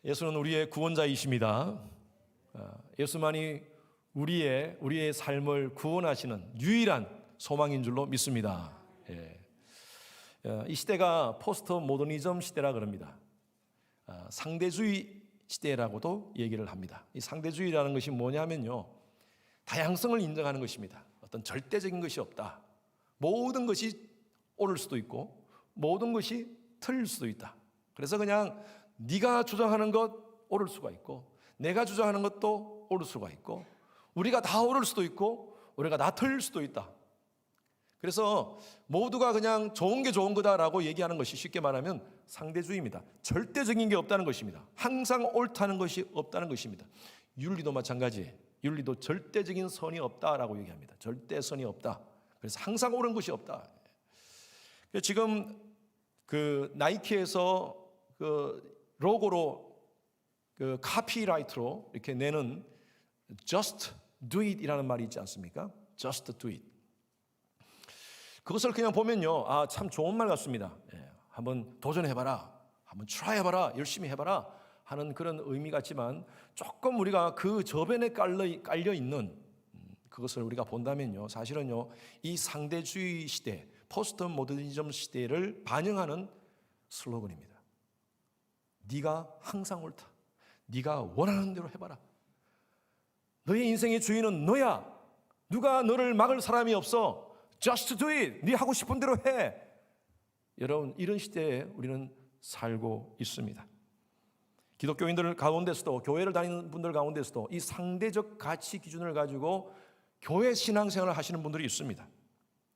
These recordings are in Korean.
예수는 우리의 구원자이십니다. 예수만이 우리의 삶을 구원하시는 유일한 소망인 줄로 믿습니다. 이 시대가 포스트 모더니즘 시대라 그럽니다. 상대주의 시대라고도 얘기를 합니다. 이 상대주의라는 것이 뭐냐면요, 다양성을 인정하는 것입니다. 어떤 절대적인 것이 없다. 모든 것이 옳을 수도 있고 모든 것이 틀릴 수도 있다. 그래서 그냥 네가 주장하는 것 옳을 수가 있고 내가 주장하는 것도 옳을 수가 있고 우리가 다 옳을 수도 있고 우리가 다 틀릴 수도 있다. 그래서 모두가 그냥 좋은 게 좋은 거다라고 얘기하는 것이 쉽게 말하면 상대주의입니다. 절대적인 게 없다는 것입니다. 항상 옳다는 것이 없다는 것입니다. 윤리도 마찬가지예요. 윤리도 절대적인 선이 없다라고 얘기합니다. 절대선이 없다. 그래서 항상 옳은 것이 없다. 지금 그 나이키에서 그 로고로 그 카피라이트로 이렇게 내는 Just do it 이라는 말이 있지 않습니까? Just do it. 그것을 그냥 보면요, 참 좋은 말 같습니다. 한번 도전해봐라, 한번 try 해봐라, 열심히 해봐라 하는 그런 의미 같지만 조금 우리가 그 저변에 깔려 있는 그것을 우리가 본다면요, 사실은요, 이 상대주의 시대, 포스트 모더니즘 시대를 반영하는 슬로건입니다. 네가 항상 옳다. 네가 원하는 대로 해봐라. 너의 인생의 주인은 너야. 누가 너를 막을 사람이 없어. Just do it. 네 하고 싶은 대로 해. 여러분, 이런 시대에 우리는 살고 있습니다. 기독교인들 가운데서도, 교회를 다니는 분들 가운데서도 이 상대적 가치 기준을 가지고 교회 신앙생활을 하시는 분들이 있습니다.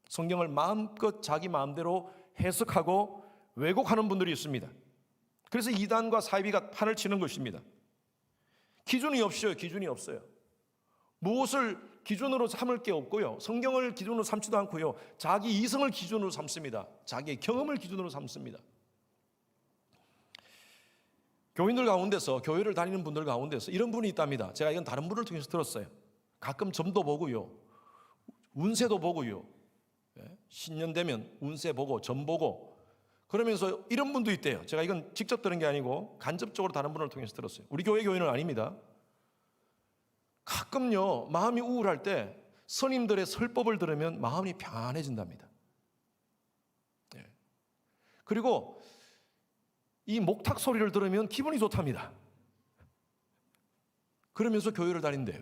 성경을 마음껏 자기 마음대로 해석하고 왜곡하는 분들이 있습니다. 그래서 이단과 사이비가 판을 치는 것입니다. 기준이 없어요. 기준이 없어요. 무엇을 기준으로 삼을 게 없고요, 성경을 기준으로 삼지도 않고요, 자기 이성을 기준으로 삼습니다. 자기의 경험을 기준으로 삼습니다. 교인들 가운데서, 교회를 다니는 분들 가운데서 이런 분이 있답니다. 제가 이건 다른 분을 통해서 들었어요. 가끔 점도 보고요, 운세도 보고요, 신년 되면 운세 보고 점 보고 그러면서 이런 분도 있대요. 제가 이건 직접 들은 게 아니고 간접적으로 다른 분을 통해서 들었어요. 우리 교회 교인은 아닙니다. 가끔요, 마음이 우울할 때 스님들의 설법을 들으면 마음이 평안해진답니다. 그리고 이 목탁 소리를 들으면 기분이 좋답니다. 그러면서 교회를 다닌대요.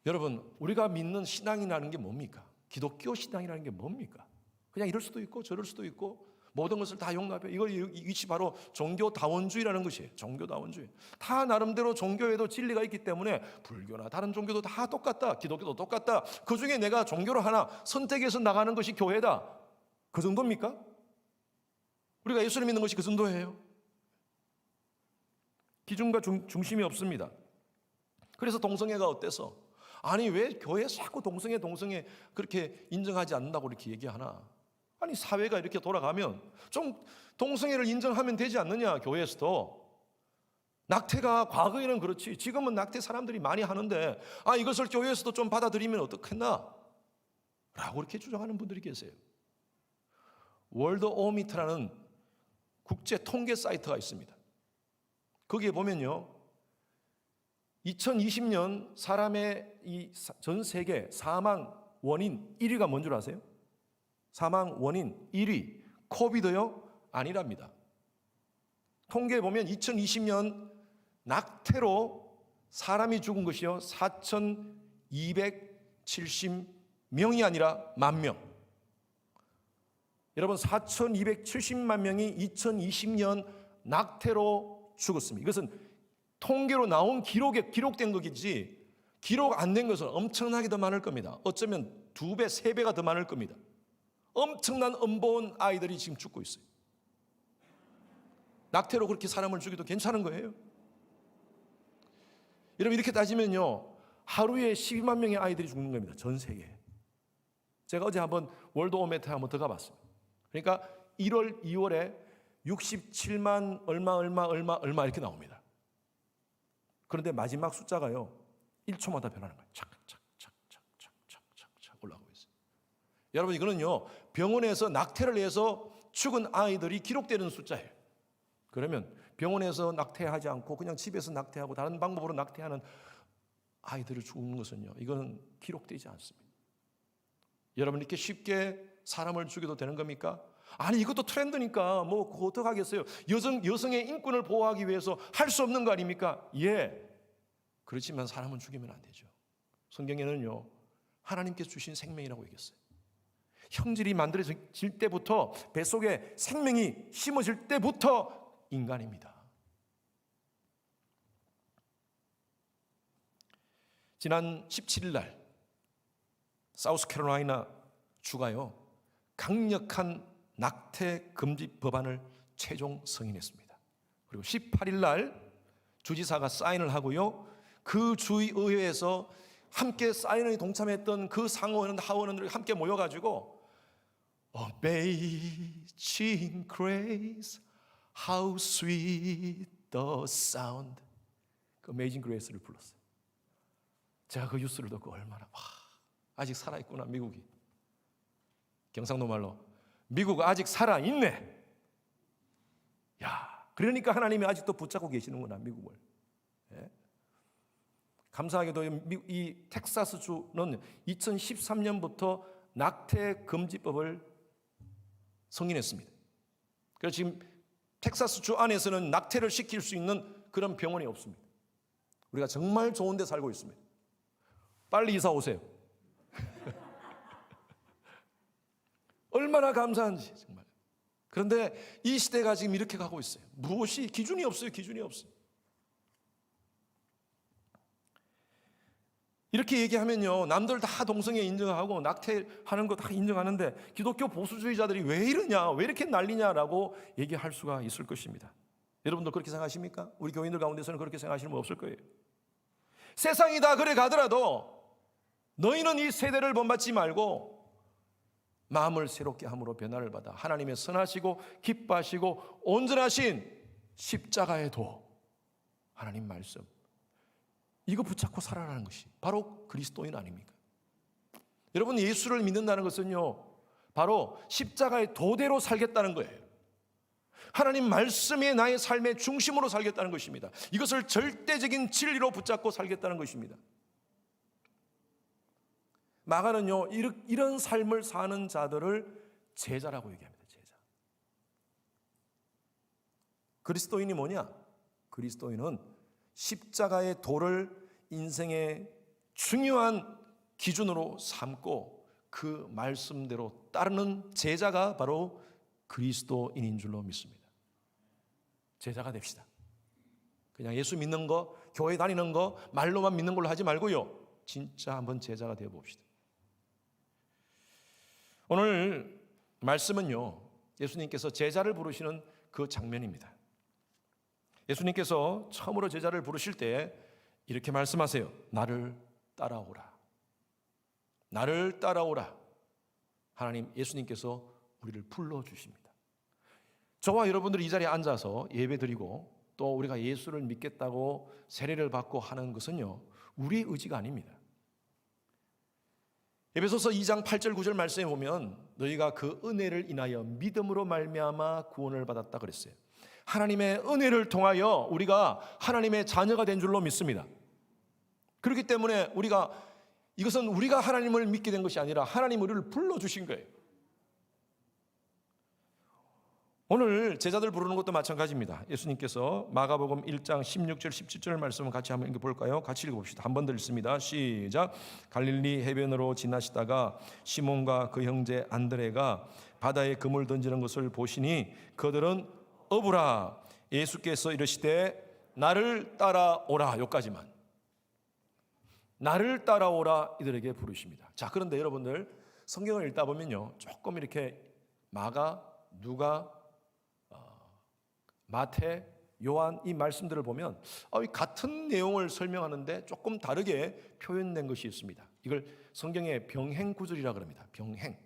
여러분, 우리가 믿는 신앙이라는 게 뭡니까? 기독교 신앙이라는 게 뭡니까? 그냥 이럴 수도 있고 저럴 수도 있고 모든 것을 다 용납해. 이것이 바로 종교다원주의라는 것이에요. 종교다원주의. 다 나름대로 종교에도 진리가 있기 때문에 불교나 다른 종교도 다 똑같다. 기독교도 똑같다. 그중에 내가 종교를 하나 선택해서 나가는 것이 교회다. 그 정도입니까? 우리가 예수를 믿는 것이 그 정도예요. 기준과 중심이 없습니다. 그래서 동성애가 어때서? 아니, 왜 교회에서 자꾸 동성애 그렇게 인정하지 않는다고 이렇게 얘기하나? 아니, 사회가 이렇게 돌아가면 좀 동성애를 인정하면 되지 않느냐, 교회에서도. 낙태가 과거에는 그렇지, 지금은 낙태 사람들이 많이 하는데 이것을 교회에서도 좀 받아들이면 어떻겠나? 라고 이렇게 주장하는 분들이 계세요. 월드오미터라는 국제 통계 사이트가 있습니다. 거기에 보면요, 2020년 사람의 이 전 세계 사망 원인 1위가 뭔 줄 아세요? 사망 원인 1위 코비드요? 아니랍니다. 통계에 보면 2020년 낙태로 사람이 죽은 것이요 4,270명이 아니라 10,000명. 여러분, 4,270만 명이 2020년 낙태로 죽었습니다. 이것은 통계로 나온 기록된 것이지 기록 안 된 것은 엄청나게 더 많을 겁니다. 어쩌면 2배, 3배가 더 많을 겁니다. 엄청난 unborn 아이들이 지금 죽고 있어요. 낙태로 그렇게 사람을 죽여도 괜찮은 거예요? 여러분, 이렇게 따지면요, 하루에 12만 명의 아이들이 죽는 겁니다. 전 세계에. 제가 어제 한번 월드오메터에 한번 들어가 봤어요. 그러니까 1월, 2월에 67만 얼마 이렇게 나옵니다. 그런데 마지막 숫자가요, 1초마다 변하는 거예요. 착착착착착착착 올라가고 있어요. 여러분, 이거는요, 병원에서 낙태를 해서 죽은 아이들이 기록되는 숫자예요. 그러면 병원에서 낙태하지 않고 그냥 집에서 낙태하고 다른 방법으로 낙태하는 아이들을 죽는 것은요, 이거는 기록되지 않습니다. 여러분, 이렇게 쉽게 사람을 죽여도 되는 겁니까? 아니, 이것도 트렌드니까 뭐 그거 어떡하겠어요. 여성의 인권을 보호하기 위해서 할 수 없는 거 아닙니까? 예, 그렇지만 사람은 죽이면 안 되죠. 성경에는요, 하나님께서 주신 생명이라고 얘기했어요. 형질이 만들어질 때부터, 뱃속에 생명이 심어질 때부터 인간입니다. 지난 17일 날 사우스캐롤라이나 주가요, 강력한 낙태 금지 법안을 최종 승인했습니다. 그리고 18일 날 주지사가 사인을 하고요, 그 주의회에서 함께 사인에 동참했던 그 상원은 하원원들이 함께 모여가지고 Amazing Grace, How Sweet the Sound, 그 Amazing Grace를 불렀어요. 제가 그 뉴스를 듣고 얼마나 아직 살아있구나 미국이. 경상도 말로 미국 아직 살아있네. 야, 그러니까 하나님이 아직도 붙잡고 계시는구나 미국을. 예? 감사하게도 이 텍사스주는 2013년부터 낙태 금지법을 승인했습니다. 그래서 지금 텍사스주 안에서는 낙태를 시킬 수 있는 그런 병원이 없습니다. 우리가 정말 좋은 데 살고 있습니다. 빨리 이사 오세요. 얼마나 감사한지 정말. 그런데 이 시대가 지금 이렇게 가고 있어요. 무엇이 기준이 없어요. 기준이 없어요. 이렇게 얘기하면요, 남들 다 동성애 인정하고 낙태하는 거 다 인정하는데 기독교 보수주의자들이 왜 이러냐, 왜 이렇게 난리냐라고 얘기할 수가 있을 것입니다. 여러분도 그렇게 생각하십니까? 우리 교인들 가운데서는 그렇게 생각하시는 분 없을 거예요. 세상이 다 그래 가더라도 너희는 이 세대를 본받지 말고 마음을 새롭게 함으로 변화를 받아 하나님의 선하시고 기뻐하시고 온전하신 십자가의 도, 하나님 말씀, 이거 붙잡고 살아가는 것이 바로 그리스도인 아닙니까? 여러분, 예수를 믿는다는 것은요, 바로 십자가의 도대로 살겠다는 거예요. 하나님 말씀이 나의 삶의 중심으로 살겠다는 것입니다. 이것을 절대적인 진리로 붙잡고 살겠다는 것입니다. 마가는요, 이런 삶을 사는 자들을 제자라고 얘기합니다. 제자. 그리스도인이 뭐냐? 그리스도인은 십자가의 도를 인생의 중요한 기준으로 삼고 그 말씀대로 따르는 제자가 바로 그리스도인인 줄로 믿습니다. 제자가 됩시다. 그냥 예수 믿는 거, 교회 다니는 거, 말로만 믿는 걸로 하지 말고요, 진짜 한번 제자가 되어 봅시다. 오늘 말씀은요, 예수님께서 제자를 부르시는 그 장면입니다. 예수님께서 처음으로 제자를 부르실 때 이렇게 말씀하세요. 나를 따라오라. 나를 따라오라. 하나님, 예수님께서 우리를 불러주십니다. 저와 여러분들이 이 자리에 앉아서 예배드리고 또 우리가 예수를 믿겠다고 세례를 받고 하는 것은요, 우리의 의지가 아닙니다. 에베소서 2장 8절 9절 말씀에 보면 너희가 그 은혜를 인하여 믿음으로 말미암아 구원을 받았다 그랬어요. 하나님의 은혜를 통하여 우리가 하나님의 자녀가 된 줄로 믿습니다. 그렇기 때문에 이것은 우리가 하나님을 믿게 된 것이 아니라 하나님 우리를 불러주신 거예요. 오늘 제자들 부르는 것도 마찬가지입니다. 예수님께서 마가복음 1장 16절 17절 말씀을 같이 한번 읽어볼까요? 같이 읽어봅시다. 한 번 더 읽습니다. 시작. 갈릴리 해변으로 지나시다가 시몬과 그 형제 안드레가 바다에 그물 던지는 것을 보시니 그들은 어부라. 예수께서 이르시되 나를 따라오라. 여기까지만. 나를 따라오라 이들에게 부르십니다. 자, 그런데 여러분들 성경을 읽다 보면요, 조금 이렇게 마가, 누가, 마태, 요한 이 말씀들을 보면 같은 내용을 설명하는데 조금 다르게 표현된 것이 있습니다. 이걸 성경의 병행 구절이라 그럽니다. 병행.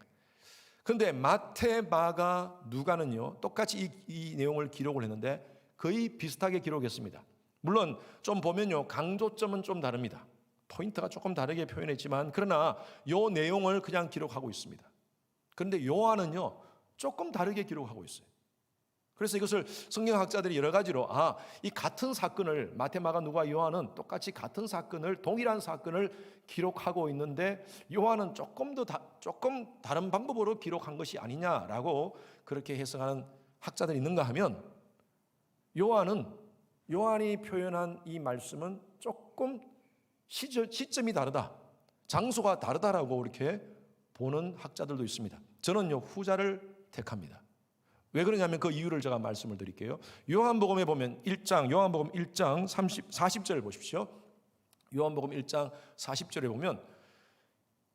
그런데 마태, 마가, 누가는요, 똑같이 이 내용을 기록을 했는데 거의 비슷하게 기록했습니다. 물론 좀 보면요, 강조점은 좀 다릅니다. 포인트가 조금 다르게 표현했지만 그러나 이 내용을 그냥 기록하고 있습니다. 그런데 요한은요, 조금 다르게 기록하고 있어요. 그래서 이것을 성경학자들이 여러 가지로 이 같은 사건을 마태, 마가, 누가, 요한은 똑같이 같은 사건을, 동일한 사건을 기록하고 있는데 요한은 조금 다른 방법으로 기록한 것이 아니냐라고 그렇게 해석하는 학자들이 있는가 하면, 요한이 표현한 이 말씀은 조금 시점이 다르다, 장소가 다르다라고 이렇게 보는 학자들도 있습니다. 저는요, 후자를 택합니다. 왜 그러냐면 그 이유를 제가 말씀을 드릴게요. 요한복음에 보면 요한복음 1장 40절 보십시오. 요한복음 1장 40절에 보면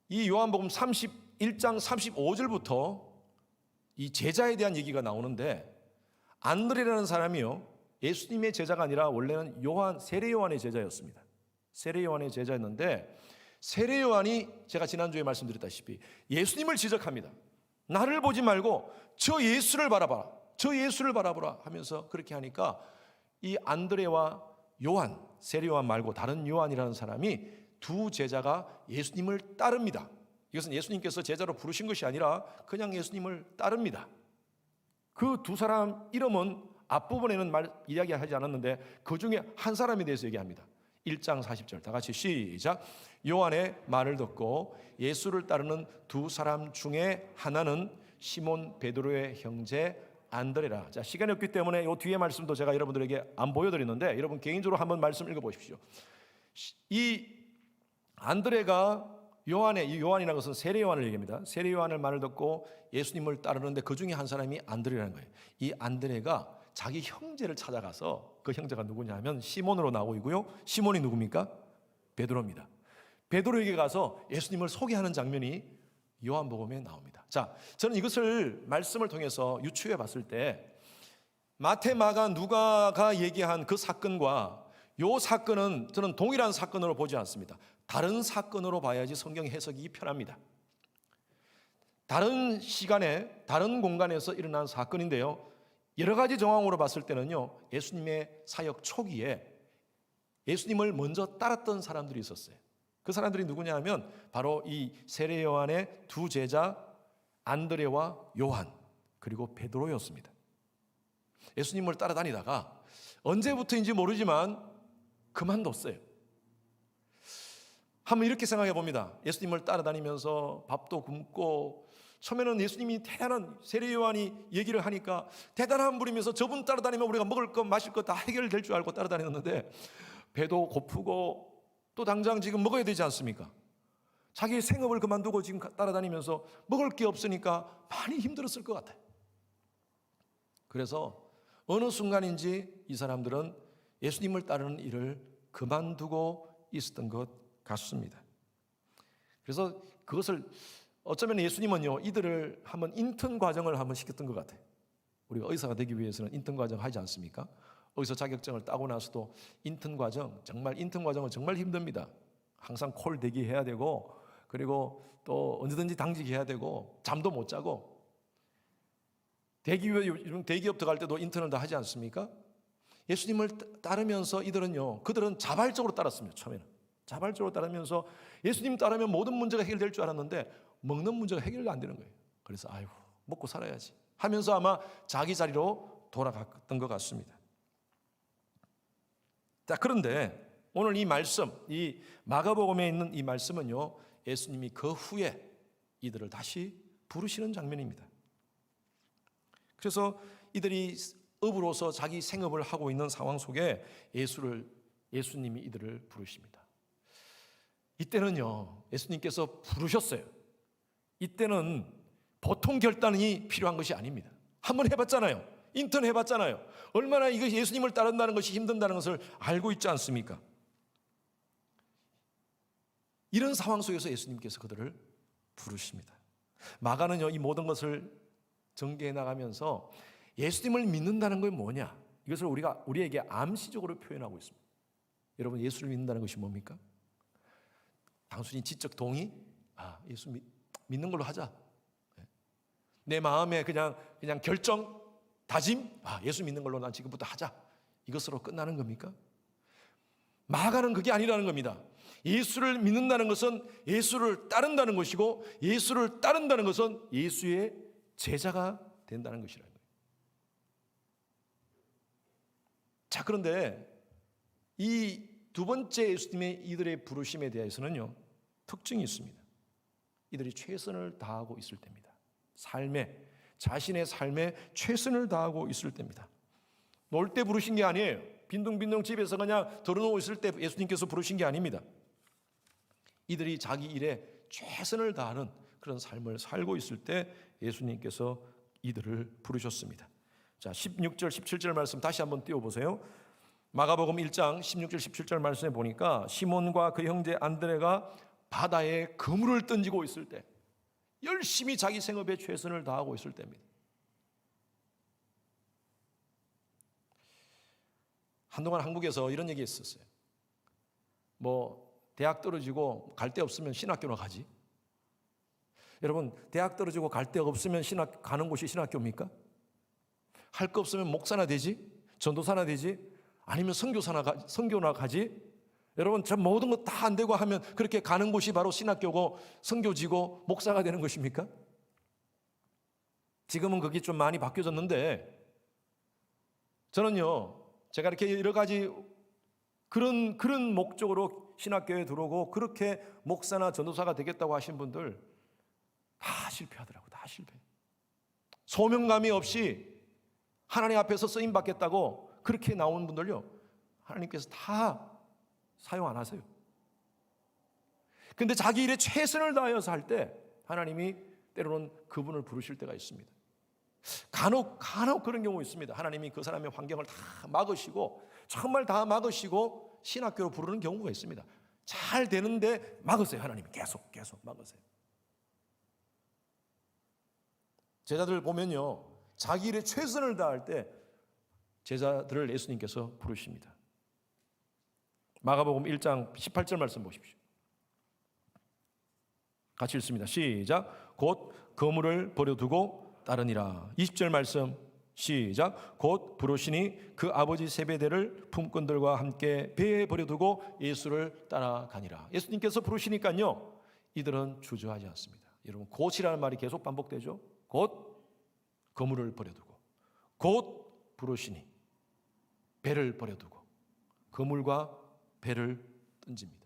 이 요한복음 1장 35절부터 이 제자에 대한 얘기가 나오는데, 안드레라는 사람이요, 예수님의 제자가 아니라 원래는 세례 요한의 제자였습니다. 세례 요한의 제자였는데, 세례 요한이 제가 지난주에 말씀드렸다시피 예수님을 지적합니다. 나를 보지 말고 저 예수를 바라봐라, 저 예수를 바라보라 하면서 그렇게 하니까 이 안드레와 요한, 세례 요한 말고 다른 요한이라는 사람이 두 제자가 예수님을 따릅니다. 이것은 예수님께서 제자로 부르신 것이 아니라 그냥 예수님을 따릅니다. 그 두 사람 이름은 앞부분에는 이야기하지 않았는데 그 중에 한 사람에 대해서 얘기합니다. 1장 40절 다 같이 시작. 요한의 말을 듣고 예수를 따르는 두 사람 중에 하나는 시몬 베드로의 형제 안드레라. 자, 시간이 없기 때문에 이 뒤에 말씀도 제가 여러분들에게 안 보여드리는데 여러분 개인적으로 한번 말씀 읽어보십시오. 이 안드레가 요한이라는 것은 세례 요한을 얘기합니다. 세례 요한의 말을 듣고 예수님을 따르는데 그 중에 한 사람이 안드레라는 거예요. 이 안드레가 자기 형제를 찾아가서, 그 형제가 누구냐 하면 시몬으로 나오고 있고요. 시몬이 누굽니까? 베드로입니다. 베드로에게 가서 예수님을 소개하는 장면이 요한복음에 나옵니다. 자, 저는 이것을 말씀을 통해서 유추해 봤을 때 마태, 마가, 누가가 얘기한 그 사건과 요 사건은 저는 동일한 사건으로 보지 않습니다. 다른 사건으로 봐야지 성경 해석이 편합니다. 다른 시간에 다른 공간에서 일어난 사건인데요, 여러 가지 정황으로 봤을 때는요, 예수님의 사역 초기에 예수님을 먼저 따랐던 사람들이 있었어요. 그 사람들이 누구냐 하면 바로 이 세례 요한의 두 제자 안드레와 요한, 그리고 베드로였습니다. 예수님을 따라다니다가 언제부터인지 모르지만 그만뒀어요. 한번 이렇게 생각해 봅니다. 예수님을 따라다니면서 밥도 굶고, 처음에는 예수님이 대단한, 세례 요한이 얘기를 하니까 대단한 분이면서 저분 따라다니면 우리가 먹을 것 마실 것 다 해결될 줄 알고 따라다녔는데 배도 고프고 또 당장 지금 먹어야 되지 않습니까? 자기 생업을 그만두고 지금 따라다니면서 먹을 게 없으니까 많이 힘들었을 것 같아요. 그래서 어느 순간인지 이 사람들은 예수님을 따르는 일을 그만두고 있었던 것 같습니다. 그래서 그것을 어쩌면 예수님은요, 이들을 한번 인턴 과정을 한번 시켰던 것 같아요. 우리가 의사가 되기 위해서는 인턴 과정 하지 않습니까? 거기서 자격증을 따고 나서도 인턴 과정은 정말 힘듭니다. 항상 콜 대기해야 되고, 그리고 또 언제든지 당직해야 되고, 잠도 못 자고, 대기업 들어갈 때도 인턴을 다 하지 않습니까? 예수님을 따르면서 그들은 자발적으로 따랐습니다. 처음에는 자발적으로 따르면서 예수님 따르면 모든 문제가 해결될 줄 알았는데 먹는 문제가 해결이 안 되는 거예요. 그래서 먹고 살아야지 하면서 아마 자기 자리로 돌아갔던 것 같습니다. 자, 그런데 오늘 이 말씀, 이 마가복음에 있는 이 말씀은요, 예수님이 그 후에 이들을 다시 부르시는 장면입니다. 그래서 이들이 업으로서 자기 생업을 하고 있는 상황 속에 예수님이 이들을 부르십니다. 이때는요, 예수님께서 부르셨어요. 이때는 보통 결단이 필요한 것이 아닙니다. 한번 해봤잖아요. 인턴 해봤잖아요. 얼마나 이것이 예수님을 따른다는 것이 힘든다는 것을 알고 있지 않습니까? 이런 상황 속에서 예수님께서 그들을 부르십니다. 마가는요, 이 모든 것을 전개해 나가면서 예수님을 믿는다는 건 뭐냐? 이것을 우리에게 암시적으로 표현하고 있습니다. 여러분, 예수를 믿는다는 것이 뭡니까? 단순히 지적 동의? 예수 믿는 걸로 하자. 내 마음에 그냥 결정, 다짐? 예수 믿는 걸로 난 지금부터 하자. 이것으로 끝나는 겁니까? 마가는 그게 아니라는 겁니다. 예수를 믿는다는 것은 예수를 따른다는 것이고, 예수를 따른다는 것은 예수의 제자가 된다는 것이라는 거예요. 자, 그런데 이 두 번째 예수님의 이들의 부르심에 대해서는요, 특징이 있습니다. 이들이 최선을 다하고 있을 때입니다. 자신의 삶에 최선을 다하고 있을 때입니다. 놀 때 부르신 게 아니에요. 빈둥빈둥 집에서 그냥 들어누워 있을 때 예수님께서 부르신 게 아닙니다. 이들이 자기 일에 최선을 다하는 그런 삶을 살고 있을 때 예수님께서 이들을 부르셨습니다. 자, 16절, 17절 말씀 다시 한번 띄워보세요. 마가복음 1장 16절, 17절 말씀에 보니까 시몬과 그 형제 안드레가 바다에 그물을 던지고 있을 때, 열심히 자기 생업에 최선을 다하고 있을 때입니다. 한동안 한국에서 이런 얘기 했었어요. 대학 떨어지고 갈 데 없으면 신학교나 가지. 여러분, 대학 떨어지고 갈 데 없으면 가는 곳이 신학교입니까? 할 거 없으면 목사나 되지? 전도사나 되지? 아니면 선교나 가지? 여러분, 저 모든 거 다 안 되고 하면 그렇게 가는 곳이 바로 신학교고 선교지고 목사가 되는 것입니까? 지금은 그게 좀 많이 바뀌어졌는데, 저는요, 제가 이렇게 여러 가지 그런 목적으로 신학교에 들어오고 그렇게 목사나 전도사가 되겠다고 하신 분들 다 실패하더라고요. 다 실패. 소명감이 없이 하나님 앞에서 쓰임 받겠다고 그렇게 나온 분들요, 하나님께서 다 사용 안 하세요. 근데 자기 일에 최선을 다하여서 할 때 하나님이 때로는 그분을 부르실 때가 있습니다. 간혹 그런 경우 있습니다. 하나님이 그 사람의 환경을 다 막으시고, 정말 다 막으시고 신학교로 부르는 경우가 있습니다. 잘 되는데 막으세요. 하나님이 계속 막으세요. 제자들 보면요, 자기 일에 최선을 다할 때 제자들을 예수님께서 부르십니다. 마가복음 1장 18절 말씀 보십시오. 같이 읽습니다. 시작. 곧 그물을 버려두고 따르니라. 20절 말씀 시작. 곧 부르시니 그 아버지 세베대를 품꾼들과 함께 배에 버려두고 예수를 따라가니라. 예수님께서 부르시니까요, 이들은 주저하지 않습니다. 여러분, 곧이라는 말이 계속 반복되죠. 곧 그물을 버려두고, 곧 부르시니 배를 버려두고 그물과 배를 던집니다.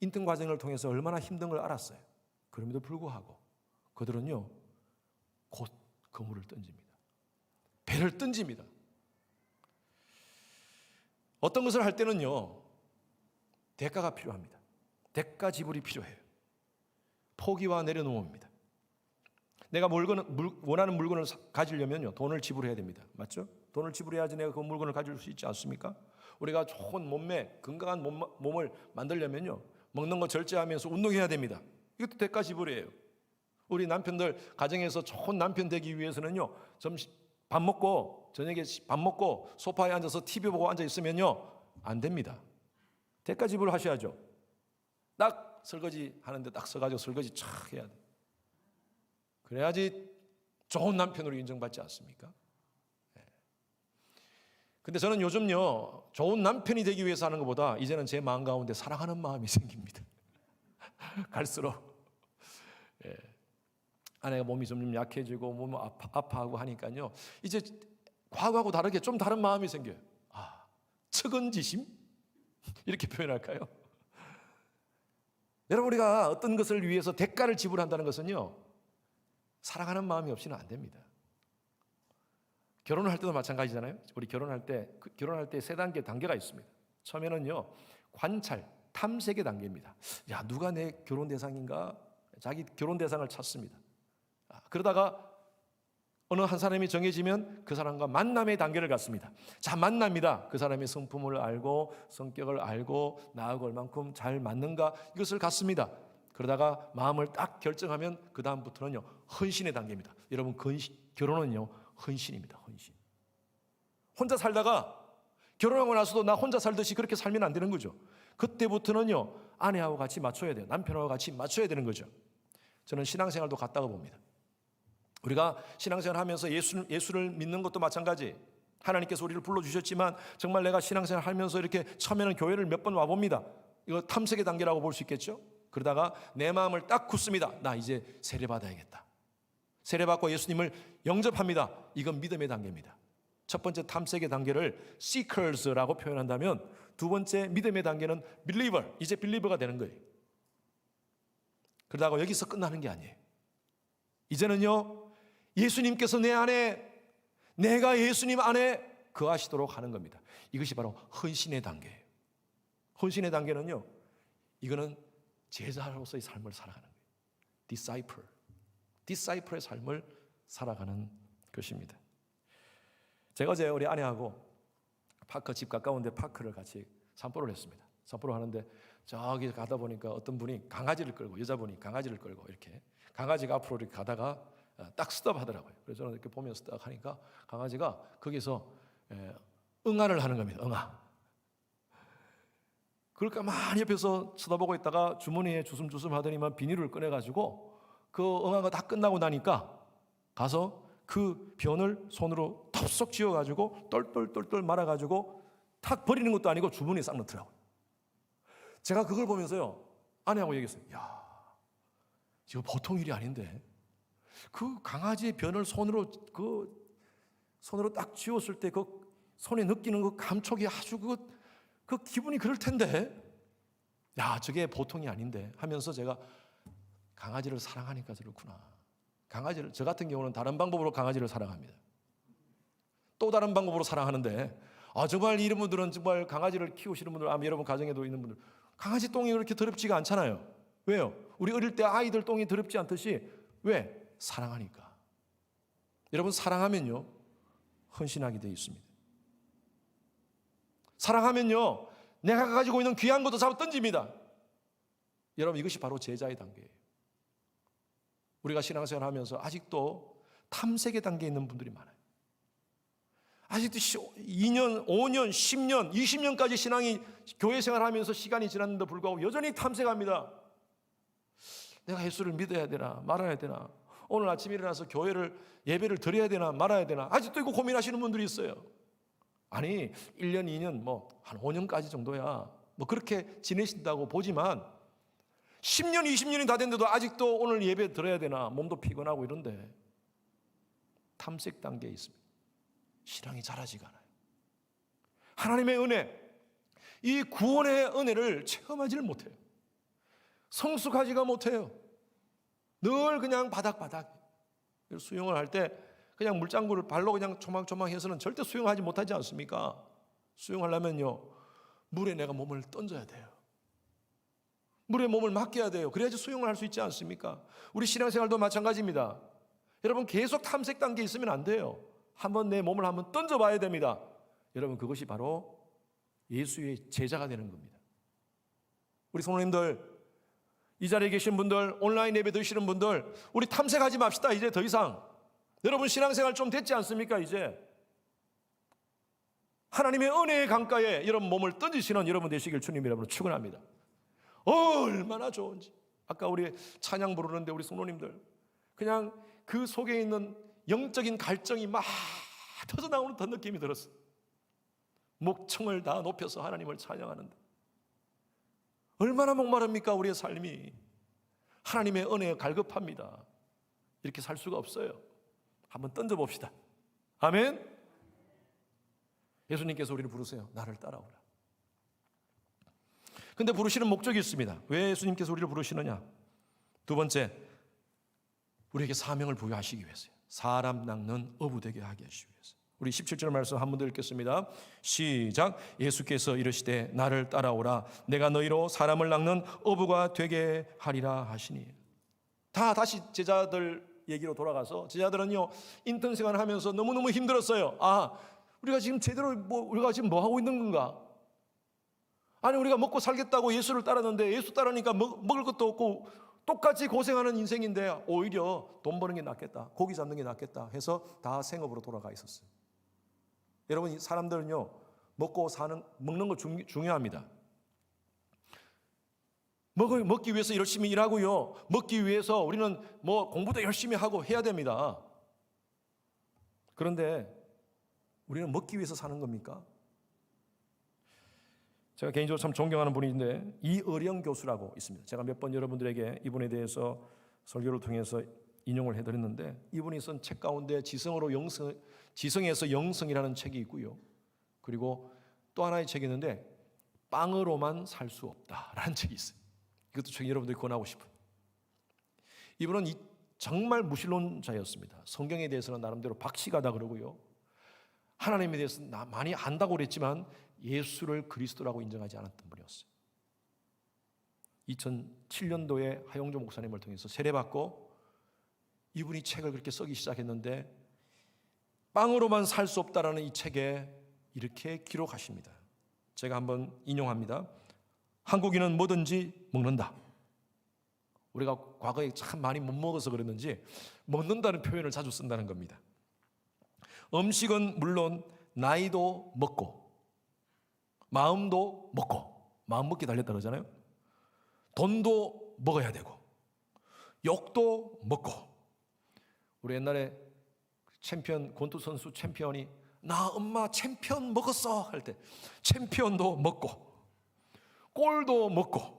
인턴 과정을 통해서 얼마나 힘든 걸 알았어요. 그럼에도 불구하고 그들은요, 곧 그물을 던집니다. 배를 던집니다. 어떤 것을 할 때는요, 대가가 필요합니다. 대가 지불이 필요해요. 포기와 내려놓음입니다. 내가 원하는 물건을 가지려면요, 돈을 지불해야 됩니다. 맞죠? 돈을 지불해야지 내가 그 물건을 가질 수 있지 않습니까? 우리가 좋은 몸매, 건강한 몸을 만들려면요, 먹는 거 절제하면서 운동해야 됩니다. 이것도 대가 지불이에요. 우리 남편들 가정에서 좋은 남편 되기 위해서는요, 밥 먹고 저녁에 밥 먹고 소파에 앉아서 TV 보고 앉아 있으면요, 안 됩니다. 대가 지불을 하셔야죠. 딱 설거지 하는데 딱 서가지고 설거지 촥 해야 돼. 그래야지 좋은 남편으로 인정받지 않습니까? 근데 저는 요즘요, 좋은 남편이 되기 위해서 하는 것보다 이제는 제 마음 가운데 사랑하는 마음이 생깁니다. 갈수록. 아내가 몸이 좀 약해지고 몸 아파하고 하니까요, 이제 과거하고 다르게 좀 다른 마음이 생겨요. 측은지심? 이렇게 표현할까요? 여러분, 우리가 어떤 것을 위해서 대가를 지불한다는 것은요, 사랑하는 마음이 없이는 안 됩니다. 결혼을 할 때도 마찬가지잖아요. 우리 결혼할 때 세 단계가 있습니다. 처음에는요, 관찰, 탐색의 단계입니다. 야, 누가 내 결혼 대상인가? 자기 결혼 대상을 찾습니다. 그러다가 어느 한 사람이 정해지면 그 사람과 만남의 단계를 갖습니다. 자, 만납니다. 그 사람의 성품을 알고 성격을 알고 나하고 얼만큼 잘 맞는가, 이것을 갖습니다. 그러다가 마음을 딱 결정하면 그 다음부터는요, 헌신의 단계입니다. 여러분, 결혼은요, 헌신입니다. 헌신. 혼자 살다가 결혼하고 나서도 나 혼자 살듯이 그렇게 살면 안 되는 거죠. 그때부터는요, 아내하고 같이 맞춰야 돼요. 남편하고 같이 맞춰야 되는 거죠. 저는 신앙생활도 같다고 봅니다. 우리가 신앙생활 하면서 예수를 믿는 것도 마찬가지. 하나님께서 우리를 불러주셨지만 정말 내가 신앙생활 하면서 이렇게 처음에는 교회를 몇 번 와봅니다. 이거 탐색의 단계라고 볼 수 있겠죠. 그러다가 내 마음을 딱 굳습니다. 나 이제 세례받아야겠다. 세례받고 예수님을 영접합니다. 이건 믿음의 단계입니다. 첫 번째 탐색의 단계를 seekers라고 표현한다면 두 번째 믿음의 단계는 believer, 이제 believer가 되는 거예요. 그러다가 여기서 끝나는 게 아니에요. 이제는요, 예수님께서 내 안에, 내가 예수님 안에 거하시도록 하는 겁니다. 이것이 바로 헌신의 단계예요. 헌신의 단계는요, 이거는 제자로서의 삶을 살아가는 거예요. disciple의 삶을 살아가는 것입니다. 제가 어제 우리 아내하고 파크, 집 가까운데 파크를 같이 산보를 했습니다. 산보를 하는데 저기 가다 보니까 어떤 분이 강아지를 끌고, 여자분이 강아지를 끌고 이렇게 강아지가 앞으로 이렇게 가다가 딱 스톱하더라고요. 그래서 저는 이렇게 보면서 딱 하니까 강아지가 거기서 응아를 하는 겁니다. 응아. 그러니까 막 옆에서 쳐다보고 있다가 주머니에 주섬주섬 하더니만 비닐을 꺼내가지고 그 응아가 다 끝나고 나니까 가서 그 변을 손으로 톱쏙 쥐어가지고 똘똘똘똘 말아가지고 탁 버리는 것도 아니고 주머니에 싹 넣더라고요. 제가 그걸 보면서요, 아내하고 얘기했어요. 야, 이거 보통 일이 아닌데 그 강아지의 변을 손으로 딱 쥐었을 때 그 손에 느끼는 그 감촉이 아주 그 기분이 그럴 텐데, 야, 저게 보통이 아닌데 하면서 제가 강아지를 사랑하니까 그렇구나. 강아지를, 저 같은 경우는 다른 방법으로 강아지를 사랑합니다. 또 다른 방법으로 사랑하는데, 정말 이런 분들은 정말 강아지를 키우시는 분들, 여러분 가정에도 있는 분들, 강아지 똥이 그렇게 더럽지가 않잖아요. 왜요? 우리 어릴 때 아이들 똥이 더럽지 않듯이, 왜? 사랑하니까. 여러분, 사랑하면요, 헌신하게 되어 있습니다. 사랑하면요, 내가 가지고 있는 귀한 것도 잡아 던집니다. 여러분, 이것이 바로 제자의 단계예요. 우리가 신앙생활 하면서 아직도 탐색의 단계에 있는 분들이 많아요. 아직도 2년, 5년, 10년, 20년까지 신앙이, 교회 생활하면서 시간이 지났는데 불구하고 여전히 탐색합니다. 내가 예수를 믿어야 되나 말아야 되나, 오늘 아침에 일어나서 예배를 드려야 되나 말아야 되나, 아직도 이거 고민하시는 분들이 있어요. 아니 1년, 2년, 한 5년까지 정도야 그렇게 지내신다고 보지만 10년, 20년이 다 됐는데도 아직도 오늘 예배 드려야 되나, 몸도 피곤하고 이런데 탐색 단계에 있습니다. 신앙이 자라지가 않아요. 하나님의 은혜, 이 구원의 은혜를 체험하지를 못해요. 성숙하지가 못해요. 늘 그냥 바닥바닥. 수영을 할 때 그냥 물장구를 발로 그냥 조망조망 해서는 절대 수영하지 못하지 않습니까? 수영하려면요, 물에 내가 몸을 던져야 돼요. 물에 몸을 맡겨야 돼요. 그래야지 수영을 할 수 있지 않습니까? 우리 신앙생활도 마찬가지입니다. 여러분, 계속 탐색 단계에 있으면 안 돼요. 한번 내 몸을 한번 던져봐야 됩니다. 여러분, 그것이 바로 예수의 제자가 되는 겁니다. 우리 성도님들, 이 자리에 계신 분들, 온라인 예배 드시는 분들, 우리 탐색하지 맙시다. 이제 더 이상. 여러분, 신앙생활 좀 됐지 않습니까? 이제 하나님의 은혜의 강가에 여러분 몸을 던지시는 여러분 되시길 주님 이름으로 축원합니다. 얼마나 좋은지. 아까 우리 찬양 부르는데 우리 성도님들 그냥 그 속에 있는 영적인 갈증이 막 터져나오는 듯한 느낌이 들었어요. 목청을 다 높여서 하나님을 찬양하는데 얼마나 목마릅니까? 우리의 삶이 하나님의 은혜에 갈급합니다. 이렇게 살 수가 없어요. 한번 던져봅시다. 아멘. 예수님께서 우리를 부르세요. 나를 따라오라. 근데 부르시는 목적이 있습니다. 왜 예수님께서 우리를 부르시느냐? 두 번째, 우리에게 사명을 부여하시기 위해서요. 사람 낚는 어부 되게 하게 하시기 위해서. 우리 17절 말씀 한 번 더 읽겠습니다. 시작. 예수께서 이르시되 나를 따라오라. 내가 너희로 사람을 낚는 어부가 되게 하리라 하시니. 다시 제자들 얘기로 돌아가서, 제자들은요 인턴 생활을 하면서 너무너무 힘들었어요. 우리가 지금 제대로 우리가 지금 뭐 하고 있는 건가? 아니, 우리가 먹고 살겠다고 예수를 따랐는데 예수 따르니까 먹을 것도 없고 똑같이 고생하는 인생인데 오히려 돈 버는 게 낫겠다, 고기 잡는 게 낫겠다 해서 다 생업으로 돌아가 있었어요. 여러분, 사람들은요 먹는 거 중요합니다. 먹기 위해서 열심히 일하고요, 먹기 위해서 우리는 공부도 열심히 하고 해야 됩니다. 그런데 우리는 먹기 위해서 사는 겁니까? 제가 개인적으로 참 존경하는 분인데 이의령 교수라고 있습니다. 제가 몇 번 여러분들에게 이분에 대해서 설교를 통해서 인용을 해드렸는데, 이분이 쓴 책 가운데 지성에서 영성이라는 책이 있고요. 그리고 또 하나의 책이 있는데 빵으로만 살 수 없다라는 책이 있어요. 이것도 책 여러분들이 권하고 싶어요. 이분은 정말 무신론자였습니다. 성경에 대해서는 나름대로 박식하다 그러고요. 하나님에 대해서 많이 안다고 그랬지만 예수를 그리스도라고 인정하지 않았던 분이었어요. 2007년도에 하용조 목사님을 통해서 세례받고 이분이 책을 그렇게 쓰기 시작했는데 빵으로만 살 수 없다라는 이 책에 이렇게 기록하십니다. 제가 한번 인용합니다. 한국인은 뭐든지 먹는다. 우리가 과거에 참 많이 못 먹어서 그랬는지 먹는다는 표현을 자주 쓴다는 겁니다. 음식은 물론 나이도 먹고 마음도 먹고, 마음 먹기 달렸다 그러잖아요. 돈도 먹어야 되고 욕도 먹고. 우리 옛날에 챔피언 권투 선수 챔피언이 나 엄마 챔피언 먹었어 할 때 챔피언도 먹고 꼴도 먹고.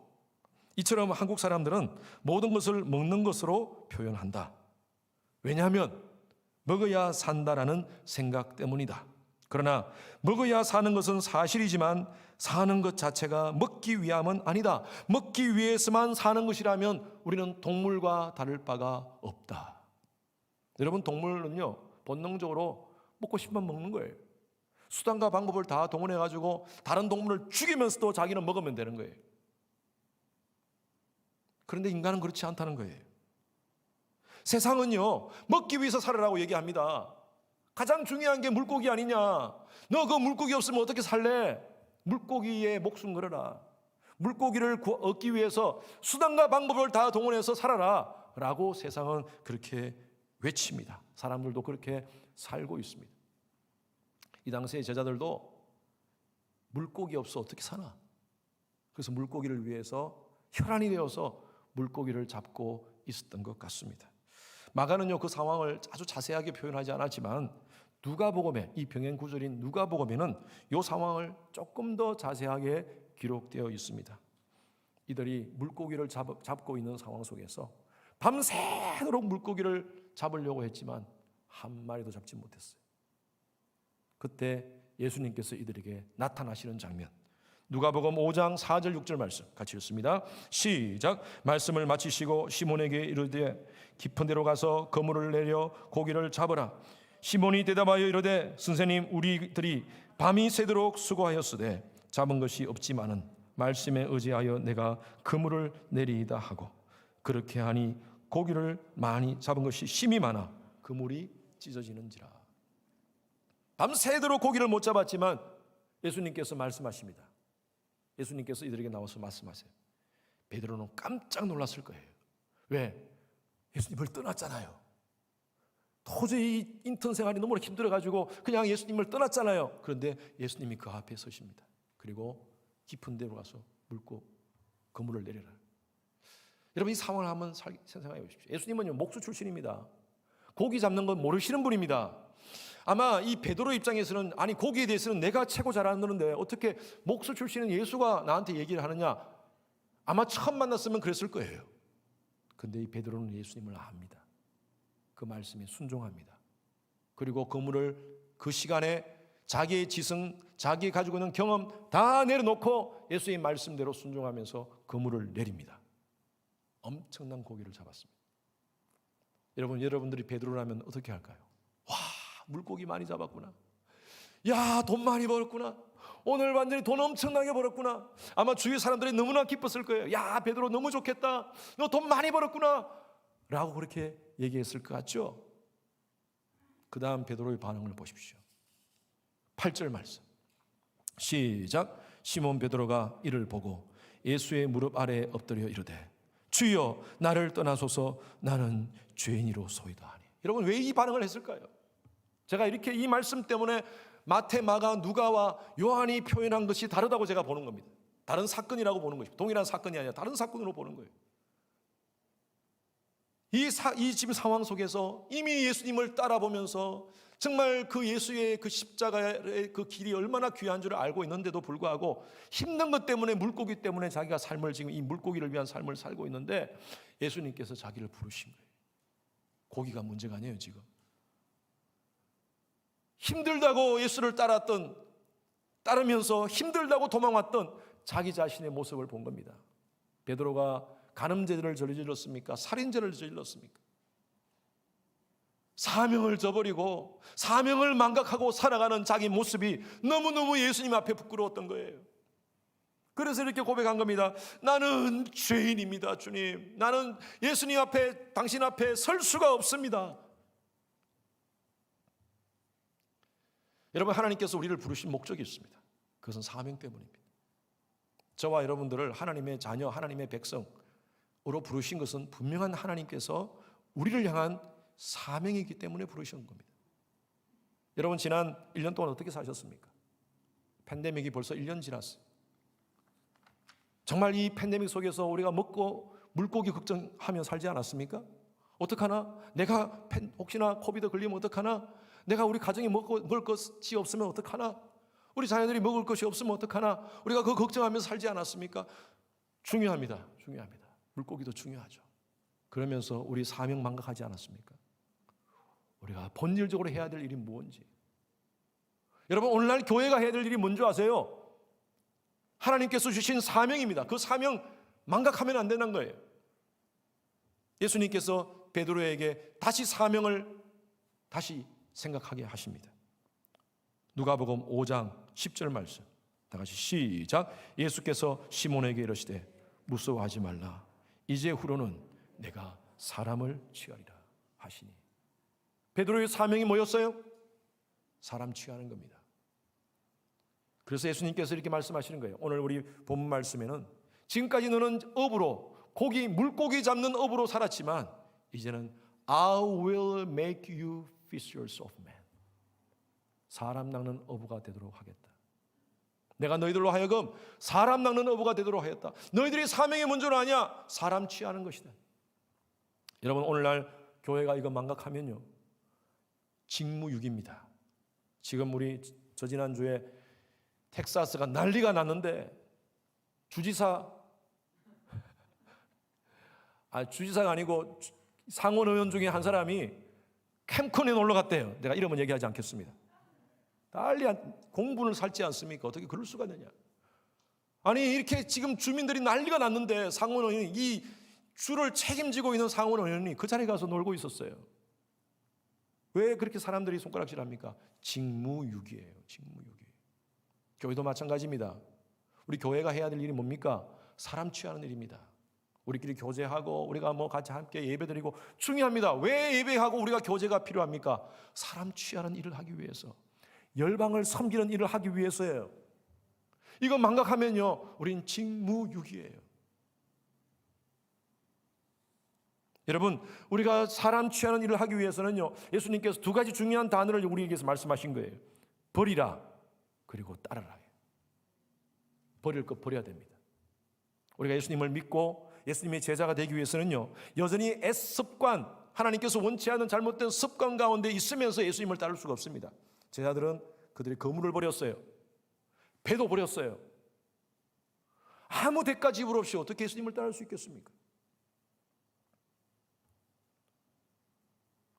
이처럼 한국 사람들은 모든 것을 먹는 것으로 표현한다. 왜냐하면 먹어야 산다라는 생각 때문이다. 그러나 먹어야 사는 것은 사실이지만 사는 것 자체가 먹기 위함은 아니다. 먹기 위해서만 사는 것이라면 우리는 동물과 다를 바가 없다. 여러분, 동물은요 본능적으로 먹고 싶으면 먹는 거예요. 수단과 방법을 다 동원해가지고 다른 동물을 죽이면서도 자기는 먹으면 되는 거예요. 그런데 인간은 그렇지 않다는 거예요. 세상은요 먹기 위해서 살으라고 얘기합니다. 가장 중요한 게 물고기 아니냐. 너 그 물고기 없으면 어떻게 살래? 물고기에 목숨 걸어라. 물고기를 얻기 위해서 수단과 방법을 다 동원해서 살아라 라고 세상은 그렇게 외칩니다. 사람들도 그렇게 살고 있습니다. 이 당시의 제자들도 물고기 없어 어떻게 사나. 그래서 물고기를 위해서 혈안이 되어서 물고기를 잡고 있었던 것 같습니다. 마가는요 그 상황을 아주 자세하게 표현하지 않았지만 누가복음에, 이 병행 구절인 누가복음에는 이 상황을 조금 더 자세하게 기록되어 있습니다. 이들이 물고기를 잡고 있는 상황 속에서 밤새도록 물고기를 잡으려고 했지만 한 마리도 잡지 못했어요. 그때 예수님께서 이들에게 나타나시는 장면, 누가복음 5장 4절 6절 말씀 같이 읽습니다. 시작. 말씀을 마치시고 시몬에게 이르되 깊은 데로 가서 그물을 내려 고기를 잡으라. 시몬이 대답하여 이르되 선생님, 우리들이 밤이 새도록 수고하였으되 잡은 것이 없지만은 말씀에 의지하여 내가 그물을 내리이다 하고, 그렇게 하니 고기를 많이 잡은 것이 심이 많아 그물이 찢어지는지라. 밤새도록 고기를 못 잡았지만 예수님께서 말씀하십니다. 예수님께서 이들에게 나와서 말씀하세요. 베드로는 깜짝 놀랐을 거예요. 왜? 예수님을 떠났잖아요. 도저히 인턴 생활이 너무 힘들어가지고 그냥 예수님을 떠났잖아요. 그런데 예수님이 그 앞에 서십니다. 그리고 깊은 데로 가서 물고 그물을 내려라. 여러분, 이 상황을 한번 생각해 보십시오. 예수님은요 목수 출신입니다. 고기 잡는 건 모르시는 분입니다. 아마 이 베드로 입장에서는 아니 고기에 대해서는 내가 최고 잘 아는데 어떻게 목수 출신인 예수가 나한테 얘기를 하느냐, 아마 처음 만났으면 그랬을 거예요. 근데 이 베드로는 예수님을 압니다. 그 말씀에 순종합니다. 그리고 그물을 그 시간에 자기의 지성, 자기 가지고 있는 경험 다 내려놓고 예수의 말씀대로 순종하면서 그물을 내립니다. 엄청난 고기를 잡았습니다. 여러분들이 베드로라면 어떻게 할까요? 와, 물고기 많이 잡았구나. 야, 돈 많이 벌었구나. 오늘 완전히 돈 엄청나게 벌었구나. 아마 주위 사람들이 너무나 기뻤을 거예요. 야, 베드로 너무 좋겠다. 너 돈 많이 벌었구나 라고 그렇게 얘기했을 것 같죠? 그 다음 베드로의 반응을 보십시오. 8절 말씀 시작. 시몬 베드로가 이를 보고 예수의 무릎 아래에 엎드려 이르되 주여 나를 떠나소서 나는 죄인이로소이다 하니. 여러분, 왜 이 반응을 했을까요? 제가 이렇게 이 말씀 때문에 마태, 마가, 누가와 요한이 표현한 것이 다르다고 제가 보는 겁니다. 다른 사건이라고 보는 것입니다. 동일한 사건이 아니라 다른 사건으로 보는 거예요. 이 지금 상황 속에서 이미 예수님을 따라보면서 정말 그 예수의 그 십자가의 그 길이 얼마나 귀한 줄을 알고 있는데도 불구하고 힘든 것 때문에, 물고기 때문에 자기가 삶을 지금 이 물고기를 위한 삶을 살고 있는데 예수님께서 자기를 부르신 거예요. 고기가 문제가 아니에요 지금. 힘들다고 예수를 따르면서 힘들다고 도망왔던 자기 자신의 모습을 본 겁니다. 베드로가 간음죄를 저질렀습니까? 살인죄를 저질렀습니까? 사명을 저버리고 사명을 망각하고 살아가는 자기 모습이 너무너무 예수님 앞에 부끄러웠던 거예요. 그래서 이렇게 고백한 겁니다. 나는 죄인입니다, 주님. 나는 예수님 앞에, 당신 앞에 설 수가 없습니다. 여러분, 하나님께서 우리를 부르신 목적이 있습니다. 그것은 사명 때문입니다. 저와 여러분들을 하나님의 자녀, 하나님의 백성으로 부르신 것은 분명한 하나님께서 우리를 향한 사명이기 때문에 부르신 겁니다. 여러분, 지난 1년 동안 어떻게 사셨습니까? 팬데믹이 벌써 1년 지났어요. 정말 이 팬데믹 속에서 우리가 먹고 물고기 걱정하며 살지 않았습니까? 어떡하나? 내가 혹시나 코비드 걸리면 어떡하나? 내가 우리 가정이 먹을 것이 없으면 어떡하나? 우리 자녀들이 먹을 것이 없으면 어떡하나? 우리가 그거 걱정하면서 살지 않았습니까? 중요합니다. 물고기도 중요하죠. 그러면서 우리 사명 망각하지 않았습니까? 우리가 본질적으로 해야 될 일이 뭔지. 여러분, 오늘날 교회가 해야 될 일이 뭔지 아세요? 하나님께서 주신 사명입니다. 그 사명 망각하면 안 되는 거예요. 예수님께서 베드로에게 다시 사명을 다시 생각하게 하십니다. 누가복음 5장 10절 말씀, 다 같이 시작. 예수께서 시몬에게 이르시되 무서워하지 말라. 이제 후로는 내가 사람을 취하리라 하시니. 베드로의 사명이 뭐였어요? 사람 취하는 겁니다. 그래서 예수님께서 이렇게 말씀하시는 거예요. 오늘 우리 본문 말씀에는 지금까지 너는 업으로 물고기 잡는 업으로 살았지만 이제는 I will make you fishers of men. 사람 낚는 어부가 되도록 하겠다. 내가 너희들로 하여금 사람 낚는 어부가 되도록 하겠다. 너희들이 사명이 뭔지는 아냐? 사람 취하는 것이다. 여러분, 오늘날 교회가 이거 망각하면요, 직무유기입니다. 지금 우리 지난주에 텍사스가 난리가 났는데 주지사가 아니고 상원 의원 중에 한 사람이 캠콘에 놀러 갔대요. 내가 이름은 얘기하지 않겠습니다. 공분을 살지 않습니까? 어떻게 그럴 수가 있느냐? 아니, 이렇게 지금 주민들이 난리가 났는데 상원 의원이, 이 주를 책임지고 있는 상원 의원이 그 자리에 가서 놀고 있었어요. 왜 그렇게 사람들이 손가락질합니까? 직무유기예요. 직무유기. 교회도 마찬가지입니다. 우리 교회가 해야 될 일이 뭡니까? 사람 취하는 일입니다. 우리끼리 교제하고 우리가 같이 함께 예배드리고 중요합니다. 왜 예배하고 우리가 교제가 필요합니까? 사람 취하는 일을 하기 위해서, 열방을 섬기는 일을 하기 위해서예요. 이거 망각하면요, 우린 직무유기예요. 여러분, 우리가 사람 취하는 일을 하기 위해서는요, 예수님께서 두 가지 중요한 단어를 우리에게서 말씀하신 거예요. 버리라, 그리고 따르라. 버릴 것 버려야 됩니다. 우리가 예수님을 믿고 예수님의 제자가 되기 위해서는요, 여전히 습관, 하나님께서 원치 않는 잘못된 습관 가운데 있으면서 예수님을 따를 수가 없습니다. 제자들은 그들의 거물을 버렸어요. 배도 버렸어요. 아무 대가 지불 없이 어떻게 예수님을 따를 수 있겠습니까?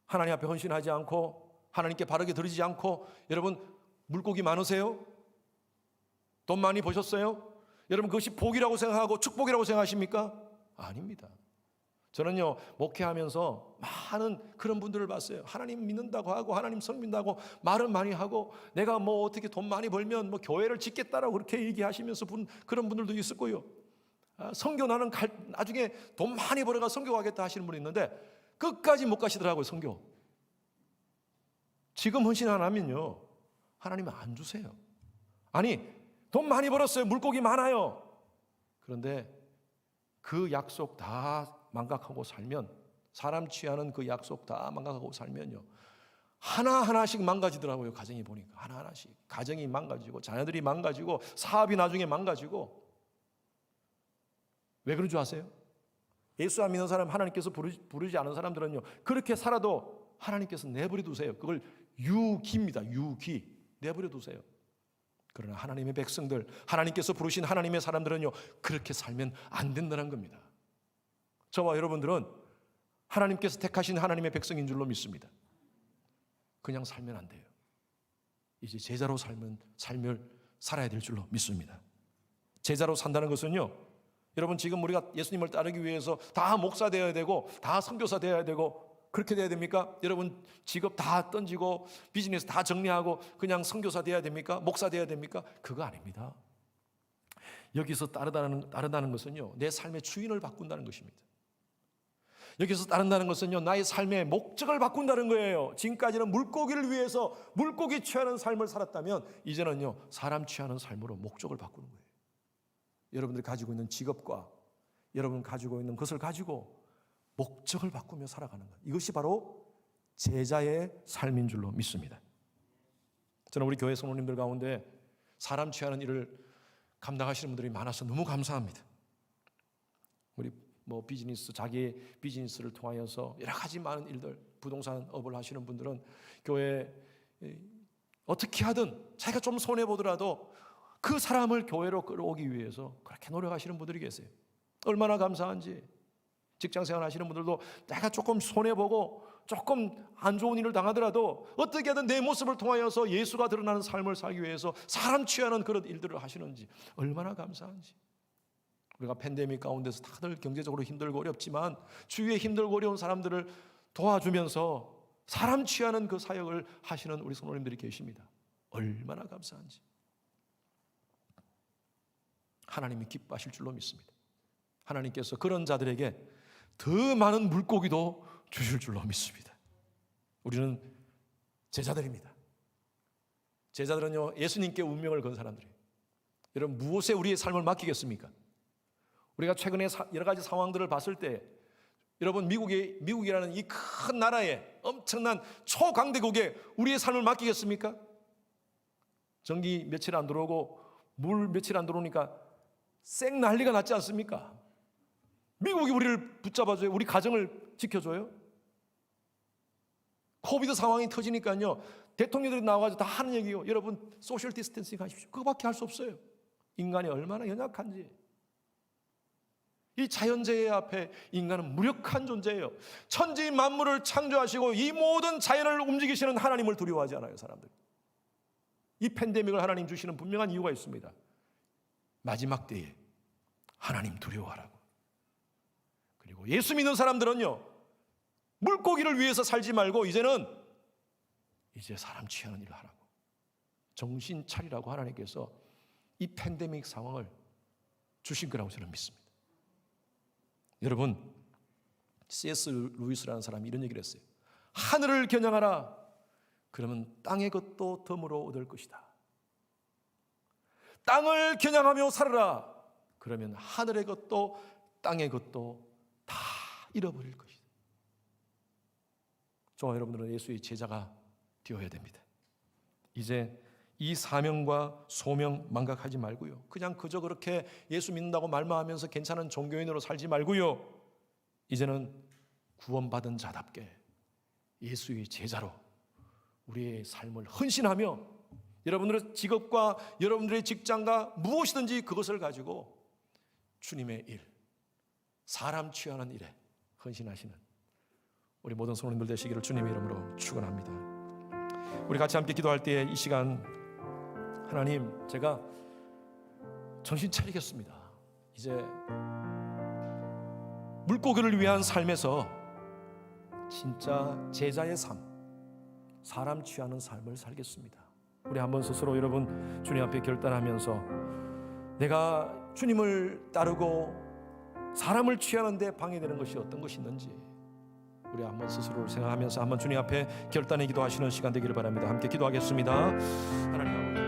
하나님 앞에 헌신하지 않고 하나님께 바르게 드리지 않고, 여러분, 물고기 많으세요? 돈 많이 버셨어요? 여러분, 그것이 복이라고 생각하고 축복이라고 생각하십니까? 아닙니다. 저는요, 목회하면서 많은 그런 분들을 봤어요. 하나님 믿는다고 하고 하나님 섬긴다고 말은 많이 하고, 내가 어떻게 돈 많이 벌면 교회를 짓겠다라고 그렇게 얘기하시면서 그런 분들도 있을 거예요. 선교 나는 나중에 돈 많이 벌어가 선교 가겠다 하시는 분이 있는데 끝까지 못 가시더라고요. 선교. 지금 헌신 안 하면요, 하나님은 안 주세요. 아니, 돈 많이 벌었어요. 물고기 많아요. 그런데 그 약속 다 망각하고 살면, 사람 취하는 그 약속 다 망각하고 살면요, 하나하나씩 망가지더라고요. 가정이 보니까 하나하나씩 가정이 망가지고 자녀들이 망가지고 사업이 나중에 망가지고. 왜 그런 줄 아세요? 예수 안 믿는 사람, 하나님께서 부르지 않은 사람들은요, 그렇게 살아도 하나님께서 내버려 두세요. 그걸 유기입니다. 유기. 내버려 두세요. 그러나 하나님의 백성들, 하나님께서 부르신 하나님의 사람들은요, 그렇게 살면 안 된다는 겁니다. 저와 여러분들은 하나님께서 택하신 하나님의 백성인 줄로 믿습니다. 그냥 살면 안 돼요. 이제 제자로 삶을 살아야 될 줄로 믿습니다. 제자로 산다는 것은요, 여러분 지금 우리가 예수님을 따르기 위해서 다 목사 되어야 되고 다 선교사 되어야 되고 그렇게 돼야 됩니까? 여러분 직업 다 던지고 비즈니스 다 정리하고 그냥 선교사 되어야 됩니까? 목사 되어야 됩니까? 그거 아닙니다. 여기서 따른다는 것은요, 내 삶의 주인을 바꾼다는 것입니다. 여기서 따른다는 것은요, 나의 삶의 목적을 바꾼다는 거예요. 지금까지는 물고기를 위해서 물고기 취하는 삶을 살았다면 이제는요, 사람 취하는 삶으로 목적을 바꾸는 거예요. 여러분들이 가지고 있는 직업과 여러분 가지고 있는 것을 가지고 목적을 바꾸며 살아가는 것, 이것이 바로 제자의 삶인 줄로 믿습니다. 저는 우리 교회 성도님들 가운데 사람 취하는 일을 감당하시는 분들이 많아서 너무 감사합니다. 우리 비즈니스, 자기의 비즈니스를 통하여서 여러 가지 많은 일들, 부동산 업을 하시는 분들은 교회에 어떻게 하든 자기가 좀 손해보더라도 그 사람을 교회로 끌어오기 위해서 그렇게 노력하시는 분들이 계세요. 얼마나 감사한지. 직장생활 하시는 분들도 내가 조금 손해보고 조금 안 좋은 일을 당하더라도 어떻게 하든 내 모습을 통하여서 예수가 드러나는 삶을 살기 위해서 사람 취하는 그런 일들을 하시는지 얼마나 감사한지. 우리가 팬데믹 가운데서 다들 경제적으로 힘들고 어렵지만 주위에 힘들고 어려운 사람들을 도와주면서 사람 취하는 그 사역을 하시는 우리 성도님들이 계십니다. 얼마나 감사한지. 하나님이 기뻐하실 줄로 믿습니다. 하나님께서 그런 자들에게 더 많은 물고기도 주실 줄로 믿습니다. 우리는 제자들입니다. 제자들은요, 예수님께 운명을 건 사람들이에요. 여러분, 무엇에 우리의 삶을 맡기겠습니까? 우리가 최근에 여러 가지 상황들을 봤을 때 여러분, 미국이라는 이 큰 나라에 엄청난 초강대국에 우리의 삶을 맡기겠습니까? 전기 며칠 안 들어오고 물 며칠 안 들어오니까 쌩 난리가 났지 않습니까? 미국이 우리를 붙잡아줘요? 우리 가정을 지켜줘요? 코비드 상황이 터지니까요, 대통령들이 나와가지고 다 하는 얘기요. 여러분 소셜 디스턴싱 하십시오. 그거밖에 할 수 없어요. 인간이 얼마나 연약한지. 이 자연재해 앞에 인간은 무력한 존재예요. 천지 만물을 창조하시고 이 모든 자연을 움직이시는 하나님을 두려워하지 않아요, 사람들. 이 팬데믹을 하나님 주시는 분명한 이유가 있습니다. 마지막 때에 하나님 두려워하라고. 그리고 예수 믿는 사람들은요, 물고기를 위해서 살지 말고 이제 사람 취하는 일을 하라고, 정신 차리라고 하나님께서 이 팬데믹 상황을 주신 거라고 저는 믿습니다. 여러분, C.S. 루이스라는 사람이 이런 얘기를 했어요. 하늘을 겨냥하라. 그러면 땅의 것도 덤으로 얻을 것이다. 땅을 겨냥하며 살아라. 그러면 하늘의 것도 땅의 것도 다 잃어버릴 것이다. 저와 여러분들은 예수의 제자가 되어야 됩니다. 이제 이 사명과 소명 망각하지 말고요, 그냥 그저 그렇게 예수 믿는다고 말만 하면서 괜찮은 종교인으로 살지 말고요, 이제는 구원받은 자답게 예수의 제자로 우리의 삶을 헌신하며 여러분들의 직업과 여러분들의 직장과 무엇이든지 그것을 가지고 주님의 일, 사람 취하는 일에 헌신하시는 우리 모든 성도님들 되시기를 주님의 이름으로 축원합니다. 우리 같이 함께 기도할 때 이 시간, 하나님, 제가 정신 차리겠습니다. 이제 물고기를 위한 삶에서 진짜 제자의 삶, 사람 취하는 삶을 살겠습니다. 우리 한번 스스로 여러분 주님 앞에 결단하면서 내가 주님을 따르고 사람을 취하는데 방해되는 것이 어떤 것이 있는지 우리 한번 스스로를 생각하면서 한번 주님 앞에 결단의 기도하시는 시간 되기를 바랍니다. 함께 기도하겠습니다. 하나님